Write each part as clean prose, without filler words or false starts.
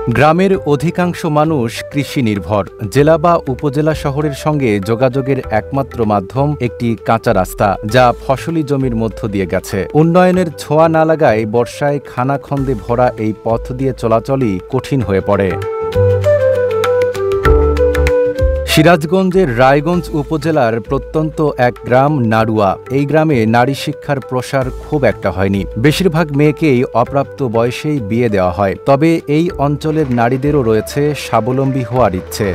গ্রামের অধিকাংশ মানুষ কৃষি নির্ভর। জেলা বা উপজেলা শহরের সঙ্গে যোগাযোগের একমাত্র মাধ্যম একটি কাঁচা রাস্তা, যা ফসলি জমির মধ্য দিয়ে গেছে। উন্নয়নের ছোঁয়া না লাগায় বর্ষায় খানাখন্দে ভরা এই পথ দিয়ে চলাচলই কঠিন হয়ে পড়ে। সিরাজগঞ্জের রায়গঞ্জ উপজেলার প্রত্যন্ত এক গ্রাম নাড়ুয়া। এই গ্রামে নারী শিক্ষার প্রসার খুব একটা হয়নি। বেশিরভাগ মেয়েকেই অপ্রাপ্ত বয়সেই বিয়ে দেওয়া হয়। তবে এই অঞ্চলের নারীদেরও রয়েছে স্বাবলম্বী হওয়ার ইচ্ছে।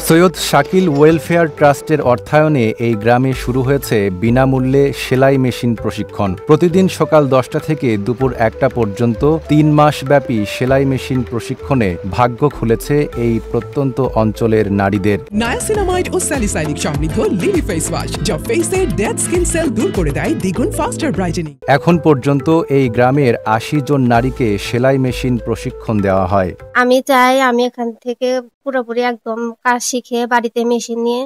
সৈয়দ শাকিল ওয়েলফেয়ার ট্রাস্টের অর্থায়নে এই গ্রামে শুরু হয়েছে বিনামূল্যে সেলাই মেশিন প্রশিক্ষণ। প্রতিদিন সকাল 10টা থেকে দুপুর 1টা পর্যন্ত 3 মাসব্যাপী সেলাই মেশিন প্রশিক্ষণে ভাগ্য খুলেছে এই প্রত্যন্ত অঞ্চলের নারীদের। নায়াসিনামাইড ও স্যালিসাইলিক সমৃদ্ধ লিলি ফেস ওয়াশ, যা ফেসের ডেড স্কিন সেল দূর করে দেয় দ্বিগুণ ফাস্টার ব্রাইটেনিং। এখন পর্যন্ত এই গ্রামের 80 জন নারীকে সেলাই মেশিন প্রশিক্ষণ দেওয়া হয়। আমি চাই আমি এখান থেকে পুরোপুরি একদম কাজ শিখে বাড়িতে মেশিন নিয়ে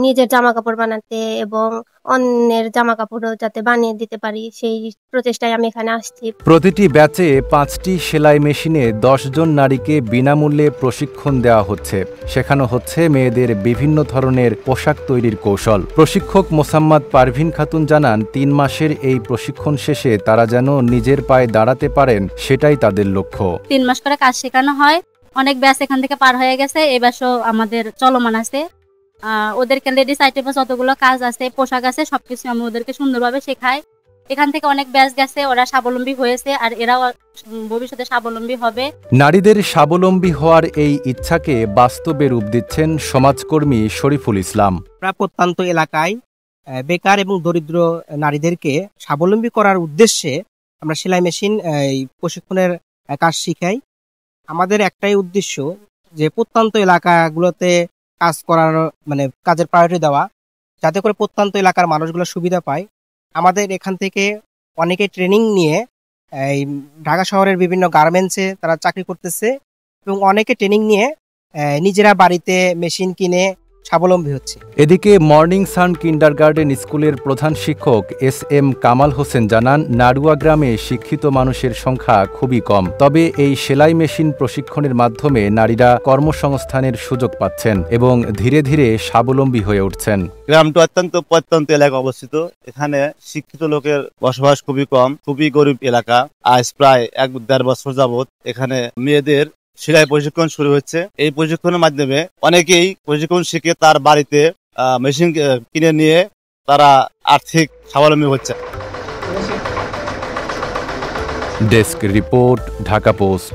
নিজের জামা কাপড় বানাতে এবং অন্যের জামা কাপড়ও যাতে বানিয়ে দিতে পারি, সেই প্রচেষ্টায় আমি এখানে আসছি। প্রতিটি ব্যাচে 5টি সেলাই মেশিনে 10 জন নারীকে বিনামূল্যে প্রশিক্ষণ দেওয়া হচ্ছে। শেখানো হচ্ছে মেয়েদের বিভিন্ন ধরনের পোশাক তৈরির কৌশল। প্রশিক্ষক মোসাম্মদ পারভিন খাতুন জানান, 3 মাসের এই প্রশিক্ষণ শেষে তারা যেন নিজের পায়ে দাঁড়াতে পারেন, সেটাই তাদের লক্ষ্য। 3 মাস করে কাজ শেখানো হয়। অনেক ব্যাচ এখান থেকে পার হয়ে গেছে, এই ব্যাচও আমাদের চলমান আছে। ওদেরকে লেডিস আইটেমে যতগুলো কাজ আছে, পোশাক আছে, সবকিছু আমি ওদেরকে সুন্দরভাবে শেখাই। এখান থেকে অনেক ব্যাচ গেছে, ওরা স্বাবলম্বী হয়েছে, আর এরাও ভবিষ্যতে স্বাবলম্বী হবে। নারীদের স্বাবলম্বী হওয়ার এই ইচ্ছাকে বাস্তবে রূপ দিচ্ছেন সমাজকর্মী শরীফুল ইসলাম। প্রত্যন্ত এলাকায় বেকার এবং দরিদ্র নারীদেরকে স্বাবলম্বী করার উদ্দেশ্যে আমরা সেলাই মেশিন প্রশিক্ষণের কাজ শিখাই। আমাদের একটাই উদ্দেশ্য যে প্রত্যন্ত এলাকাগুলোতে কাজ করার কাজের প্রায়োরিটি দেওয়া, যাতে করে প্রত্যন্ত এলাকার মানুষগুলো সুবিধা পায়। আমাদের এখান থেকে অনেকে ট্রেনিং নিয়ে এই ঢাকা শহরের বিভিন্ন গার্মেন্টসে তারা চাকরি করতেছে এবং অনেকে ট্রেনিং নিয়ে নিজেরা বাড়িতে মেশিন কিনে স্বাবলম্বী হচ্ছে। এদিকে মর্নিং সান কিন্ডারগার্টেন স্কুলের প্রধান শিক্ষক SM কামাল হোসেন জানান, নাড়ুয়া গ্রামে শিক্ষিত মানুষের সংখ্যা খুবই কম। তবে এই সেলাই মেশিন প্রশিক্ষণের মাধ্যমে নারীরা কর্মসংস্থানের সুযোগ পাচ্ছেন এবং ধীরে ধীরে স্বাবলম্বী হয়ে উঠছেন। গ্রামটা অত্যন্ত প্রত্যন্ত এলাকা অবস্থিত। এখানে শিক্ষিত লোকের বসবাস খুবই কম, খুবই গরিব এলাকা। আজ প্রায় 1-1.5 বছর যাবত এখানে মেয়েদের সেলাই প্রশিক্ষণ শুরু হচ্ছে। এই প্রশিক্ষণের মাধ্যমে অনেকেই প্রশিক্ষণ শিখে তার বাড়িতে মেশিন কিনে নিয়ে তারা আর্থিক স্বাবলম্বী হচ্ছে। Desk report, Dhaka post.